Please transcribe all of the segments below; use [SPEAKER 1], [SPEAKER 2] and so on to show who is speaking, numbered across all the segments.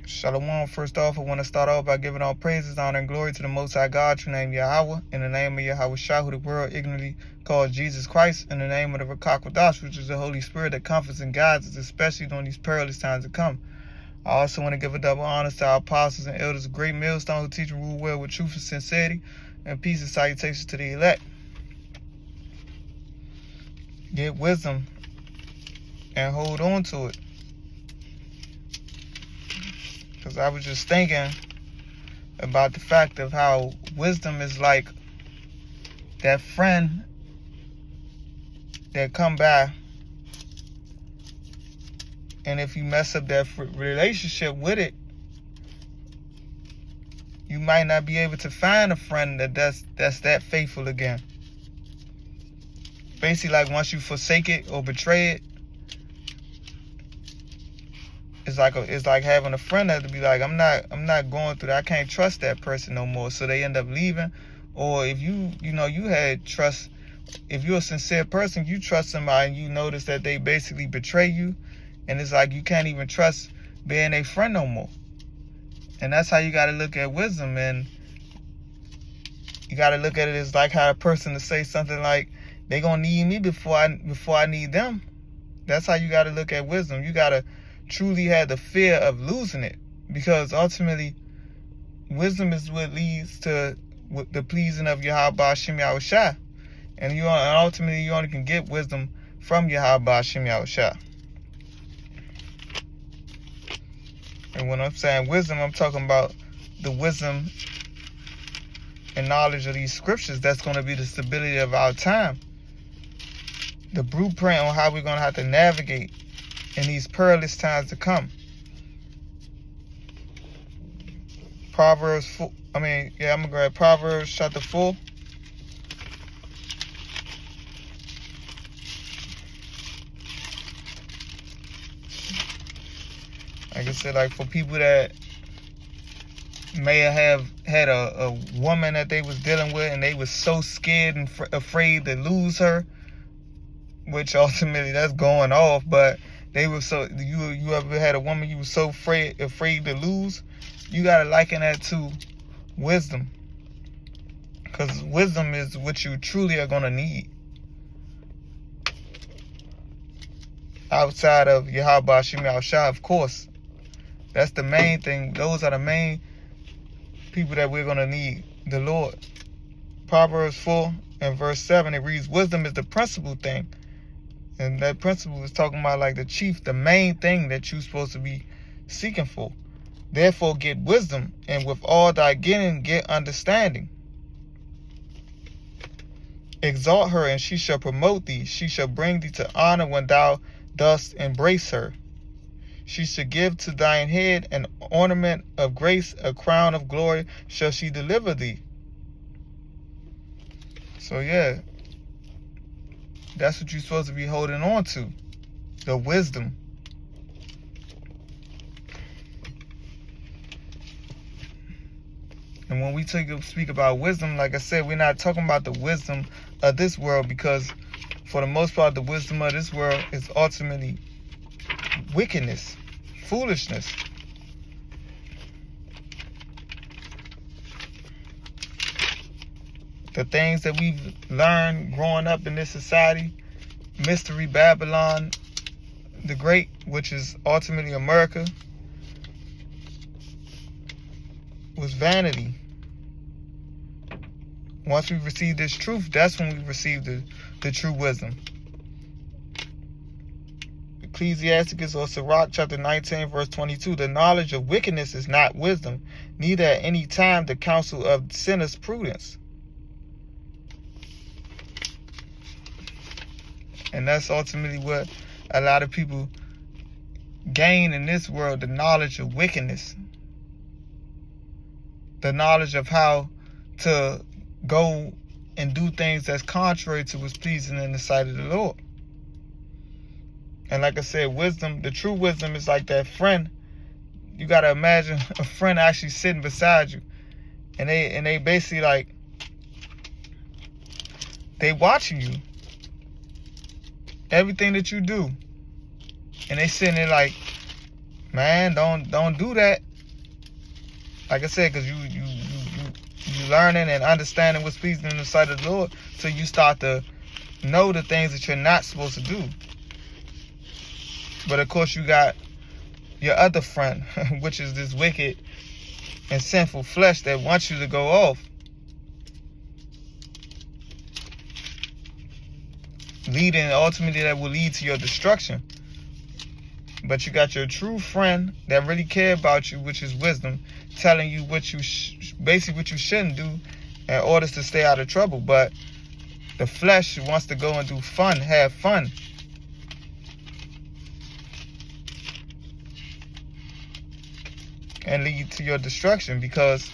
[SPEAKER 1] Shalom. First off, I want to start off by giving all praises, honor, and glory to the Most High God, true name Yahweh, in the name of Yahweh Shah, who the world ignorantly calls Jesus Christ, in the name of the Rakakwadash, which is the Holy Spirit that comforts and guides us, especially during these perilous times to come. I also want to give a double honor to our apostles and elders of great millstone who teach and rule well with truth and sincerity, and peace and salutations to the elect. Get wisdom and hold on to it. Because I was just thinking about the fact of how wisdom is like that friend that come by, and if you mess up that relationship with it, you might not be able to find a friend that's that faithful again. Basically, like once you forsake it or betray it, it's like having a friend that to be like, I'm not going through that. I can't trust that person no more. So they end up leaving. Or if you had trust, if you're a sincere person, you trust somebody and you notice that they basically betray you, and it's like you can't even trust being a friend no more. And that's how you got to look at wisdom. And you got to look at it as like how a person to say something like, they gonna need me before I need them. That's how you got to look at wisdom. You got to truly have the fear of losing it, because ultimately wisdom is what leads to the pleasing of Yahweh Hashem Yahushua. And ultimately you only can get wisdom from Yahweh Hashem Yahushua. And when I'm saying wisdom, I'm talking about the wisdom and knowledge of these scriptures that's going to be the stability of our time. The blueprint on how we're going to have to navigate in these perilous times to come. I'm going to grab Proverbs chapter 4. Like I said, like for people that may have had a woman that they was dealing with and they was so scared and afraid to lose her, which ultimately that's going off, but they were so, you ever had a woman you were so afraid to lose? You gotta liken that to wisdom, because wisdom is what you truly are gonna need outside of Yahweh Hashem Yahushua, of course. That's the main thing. Those are the main people that we're gonna need, the Lord. Proverbs 4 and verse 7, it reads, wisdom is the principal thing. And that principle is talking about like the main thing that you're supposed to be seeking for. Therefore get wisdom, and with all thy getting get understanding. Exalt her, and she shall promote thee. She shall bring thee to honor when thou dost embrace her. She shall give to thine head an ornament of grace, a crown of glory shall she deliver thee. So yeah, that's what you're supposed to be holding on to, the wisdom. And when we speak about wisdom, like I said, we're not talking about the wisdom of this world, because for the most part, the wisdom of this world is ultimately wickedness, foolishness. The things that we've learned growing up in this society, Mystery Babylon the Great, which is ultimately America, was vanity. Once we receive this truth, that's when we receive the true wisdom. Ecclesiasticus or Sirach chapter 19 verse 22, the knowledge of wickedness is not wisdom, neither at any time the counsel of sinners prudence. And that's ultimately what a lot of people gain in this world, the knowledge of wickedness. The knowledge of how to go and do things that's contrary to what's pleasing in the sight of the Lord. And like I said, wisdom, the true wisdom is like that friend. You got to imagine a friend actually sitting beside you. And they basically like, they watching you. Everything that you do. And they sitting there like, man, don't do that. Like I said, because you learning and understanding what's pleasing in the sight of the Lord, so you start to know the things that you're not supposed to do. But of course, you got your other friend, which is this wicked and sinful flesh that wants you to go off. Ultimately, that will lead to your destruction. But you got your true friend that really care about you, which is wisdom, telling you what you basically what you shouldn't do in order to stay out of trouble. But the flesh wants to go and do fun, have fun. And lead to your destruction, because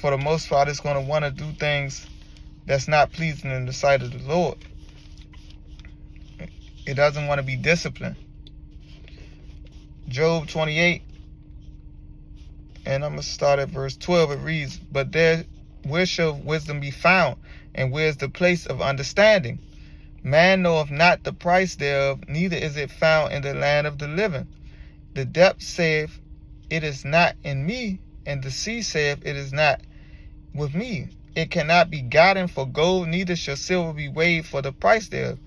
[SPEAKER 1] for the most part, it's going to want to do things that's not pleasing in the sight of the Lord. It doesn't want to be disciplined. Job 28, and I'm going to start at verse 12. It reads, "But where shall wisdom be found? And where is the place of understanding? Man knoweth not the price thereof, neither is it found in the land of the living. The depth saith, it is not in me, and the sea saith, it is not with me. It cannot be gotten for gold, neither shall silver be weighed for the price thereof."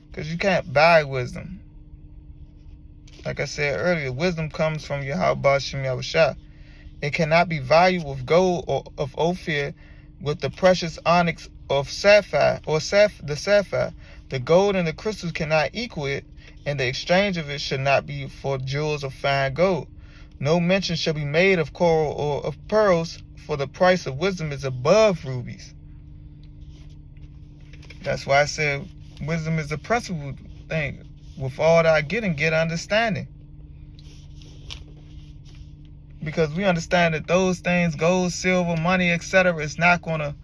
[SPEAKER 1] Because you can't buy wisdom. Like I said earlier, wisdom comes from Yahweh Shem Yahushua. It cannot be valued with gold or of Ophir, with the precious onyx of sapphire, or the sapphire. The gold and the crystals cannot equal it, and the exchange of it should not be for jewels of fine gold. No mention shall be made of coral or of pearls, for the price of wisdom is above rubies. That's why I said wisdom is the principal thing. With all that I get understanding. Because we understand that those things, gold, silver, money, etc., is not going to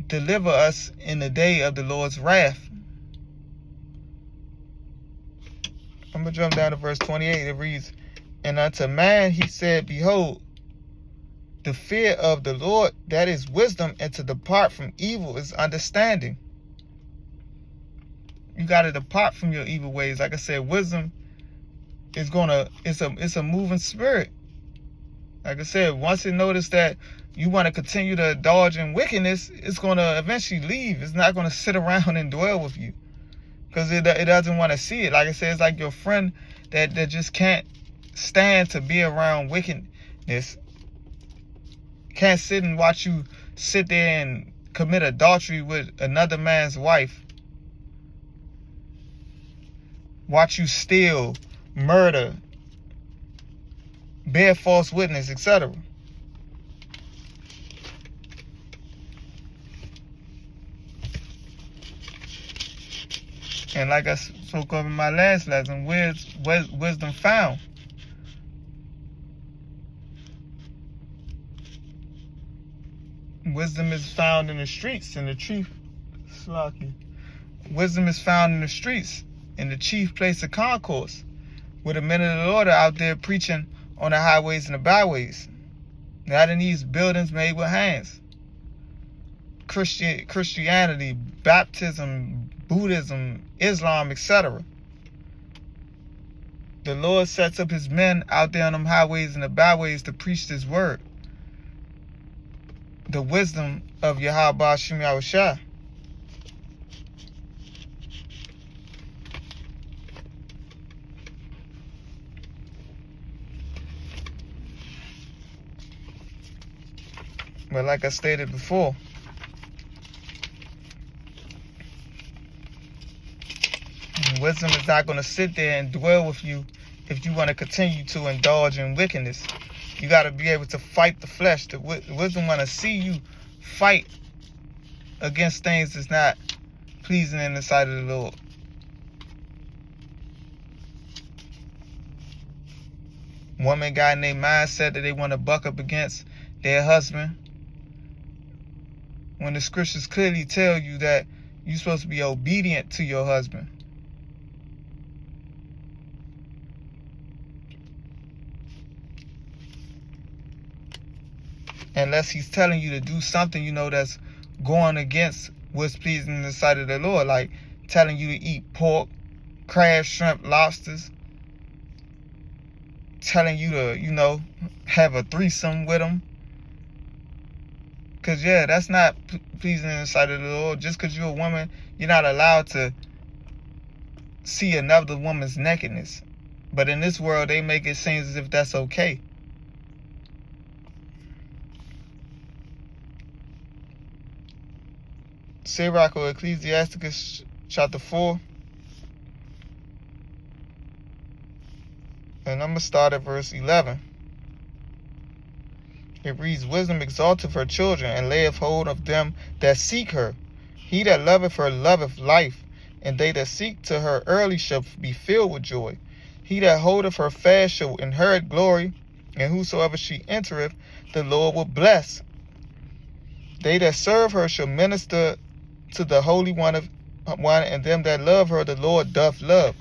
[SPEAKER 1] deliver us in the day of the Lord's wrath. I'm going to jump down to verse 28. It reads, "And unto man he said, Behold, the fear of the Lord, that is wisdom, and to depart from evil is understanding." You got to depart from your evil ways. Like I said, wisdom is it's a moving spirit. Like I said, once it notices that you want to continue to indulge in wickedness, it's going to eventually leave. It's not going to sit around and dwell with you, because it doesn't want to see it. Like I said, it's like your friend that just can't stand to be around wickedness. Can't sit and watch you sit there and commit adultery with another man's wife. Watch you steal, murder, bear false witness, etc. And like I spoke of in my last lesson, where's wisdom found? Wisdom is found in the streets, in the chief. Wisdom is found in the streets, in the chief place of concourse, where the men of the Lord are out there preaching on the highways and the byways. Not in these buildings made with hands. Christianity, baptism, Buddhism, Islam, etc. The Lord sets up his men out there on them highways and the byways to preach this word. The wisdom of Yahweh Shem Yahushua. But like I stated before, wisdom is not going to sit there and dwell with you if you want to continue to indulge in wickedness. You got to be able to fight the flesh. The wisdom want to see you fight against things that's not pleasing in the sight of the Lord. Woman got in their mindset that they want to buck up against their husband, when the scriptures clearly tell you that you're supposed to be obedient to your husband. Unless he's telling you to do something, that's going against what's pleasing in the sight of the Lord, like telling you to eat pork, crab, shrimp, lobsters, telling you to, have a threesome with them. Because, yeah, that's not pleasing in the sight of the Lord. Just because you're a woman, you're not allowed to see another woman's nakedness. But in this world, they make it seem as if that's okay. Sirach or Ecclesiasticus chapter 4. And I'm going to start at verse 11. It reads, Wisdom exalteth her children, and layeth hold of them that seek her. He that loveth her loveth life, and they that seek to her early shall be filled with joy. He that holdeth her fast shall inherit glory, and whosoever she entereth, the Lord will bless. They that serve her shall minister to the Holy One, and them that love her, the Lord doth love.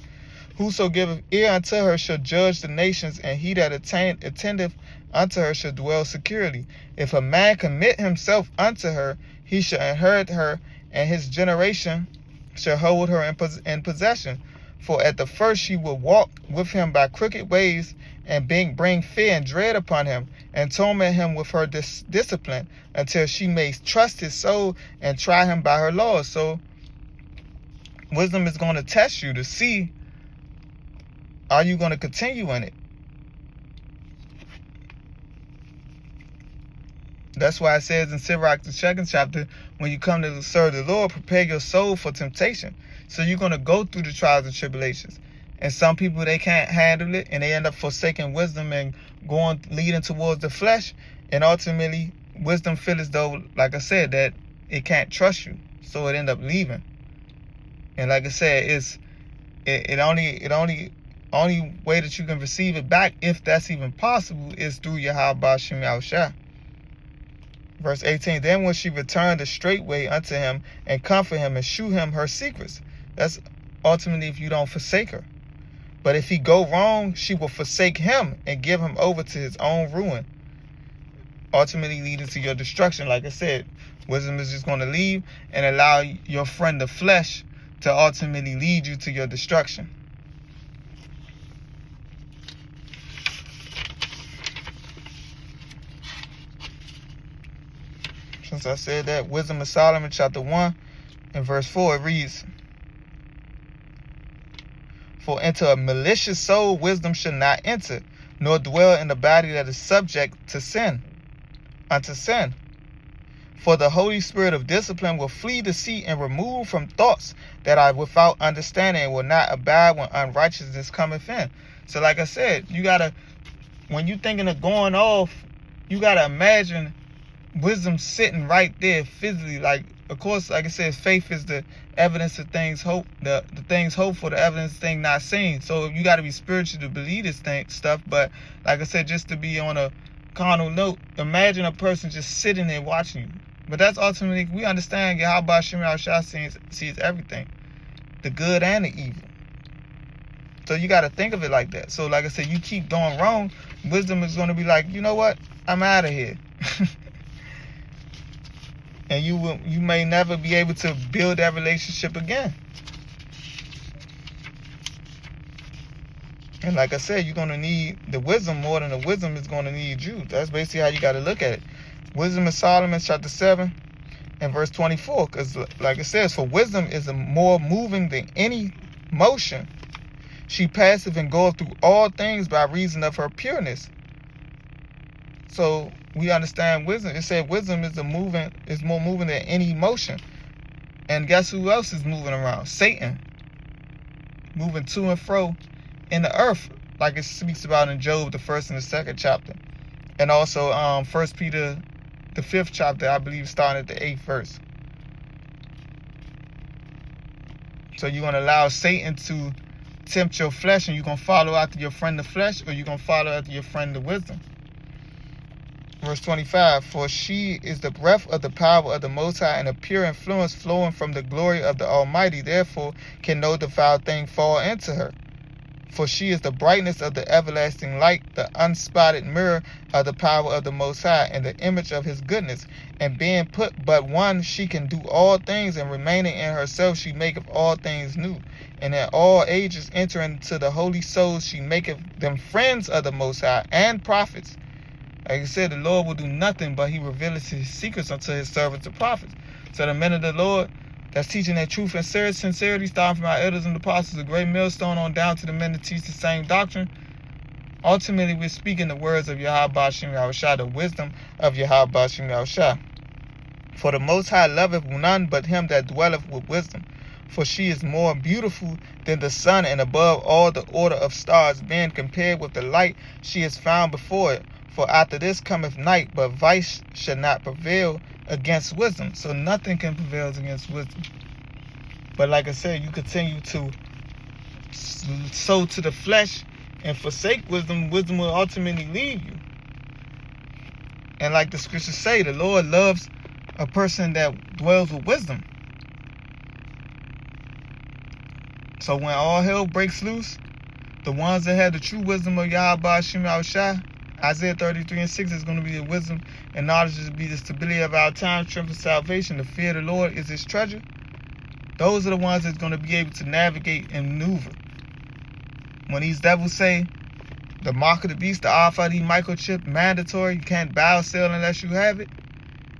[SPEAKER 1] Whoso giveth ear unto her shall judge the nations, and he that attendeth unto her shall dwell securely. If a man commit himself unto her, he shall inherit her, and his generation shall hold her in possession. For at the first she will walk with him by crooked ways, and bring fear and dread upon him, and torment him with her discipline, until she may trust his soul and try him by her laws. So wisdom is going to test you to see, are you going to continue in it? That's why it says in Sirach, the 2nd chapter, when you come to serve the Lord, prepare your soul for temptation. So you're going to go through the trials and tribulations. And some people, they can't handle it, and they end up forsaking wisdom and leading towards the flesh. And ultimately, wisdom feels as though, like I said, that it can't trust you. So it end up leaving. And like I said, it only way that you can receive it back, if that's even possible, is through Yahweh Shem Yahushua. Verse 18, Then will she return the straight way unto him, and comfort him, and shew him her secrets. That's ultimately if you don't forsake her. But if he go wrong, she will forsake him, and give him over to his own ruin, ultimately leading to your destruction. Like I said, wisdom is just going to leave and allow your friend the flesh to ultimately lead you to your destruction. Since I said that, Wisdom of Solomon chapter 1 and verse 4, it reads, For into a malicious soul wisdom shall not enter, nor dwell in the body that is subject to sin, unto sin. For the Holy Spirit of discipline will flee deceit, and remove from thoughts that are without understanding, and will not abide when unrighteousness cometh in. So like I said, when you're thinking of going off, you got to imagine wisdom sitting right there physically. Like, of course, like I said, faith is the evidence of things hoped, the things hoped for, the evidence of things not seen. So you got to be spiritual to believe this stuff. But like I said, just to be on a carnal note, imagine a person just sitting there watching you. But that's ultimately, we understand Yahweh Shem Yahushua sees everything, the good and the evil. So you got to think of it like that. So like I said, you keep doing wrong, wisdom is going to be like, you know what, I'm out of here. And you may never be able to build that relationship again. And like I said, you're going to need the wisdom more than the wisdom is going to need you. That's basically how you got to look at it. Wisdom of Solomon chapter 7 and verse 24. Because like it says, for wisdom is more moving than any motion. She passeth and goeth through all things by reason of her pureness. So we understand wisdom. It said wisdom is more moving than any motion. And guess who else is moving around? Satan. Moving to and fro in the earth, like it speaks about in Job, the 1st and the 2nd chapter. And also 1 Peter, the 5th chapter, I believe, starting at the 8th verse. So you're going to allow Satan to tempt your flesh, and you're going to follow after your friend the flesh, or you're going to follow after your friend the wisdom. Verse 25, for she is the breath of the power of the Most High, and a pure influence flowing from the glory of the Almighty. Therefore can no defiled thing fall into her. For she is the brightness of the everlasting light, the unspotted mirror of the power of the Most High, and the image of his goodness. And being put but one, she can do all things, and remaining in herself, she maketh all things new. And at all ages entering into the holy souls, she maketh them friends of the Most High and prophets. Like I said, the Lord will do nothing, but he revealeth his secrets unto his servants, the prophets. So the men of the Lord that's teaching that truth and sincerity, starting from our elders and apostles, a great millstone on down to the men that teach the same doctrine. Ultimately, we're speaking the words of Yahweh Shem Yahushua, the wisdom of Yahweh Shem Yahushua. For the Most High loveth none but him that dwelleth with wisdom. For she is more beautiful than the sun, and above all the order of stars, being compared with the light, she is found before it. For after this cometh night, but vice shall not prevail against wisdom. So nothing can prevail against wisdom. But like I said, you continue to sow to the flesh and forsake wisdom. Wisdom will ultimately leave you. And like the scriptures say, the Lord loves a person that dwells with wisdom. So when all hell breaks loose, the ones that have the true wisdom of Yahweh Shem Yahushua, Isaiah 33:6 is going to be the wisdom, and knowledge is to be the stability of our time, strength of salvation. The fear of the Lord is his treasure. Those are the ones that's going to be able to navigate and maneuver. When these devils say the mark of the beast, the RFID microchip, mandatory, you can't buy or sell unless you have it,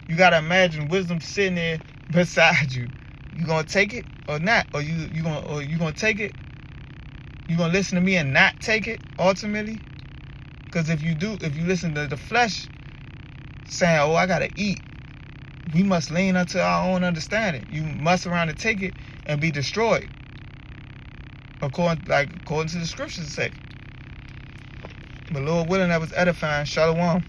[SPEAKER 1] you got to imagine wisdom sitting there beside you. You going to take it or not? Or you going to take it? You going to listen to me and not take it ultimately? Because if you listen to the flesh saying, oh, I got to eat, we must lean unto our own understanding. You must around to take it and be destroyed. According to the scriptures say. But Lord willing, that was edifying. Shalom.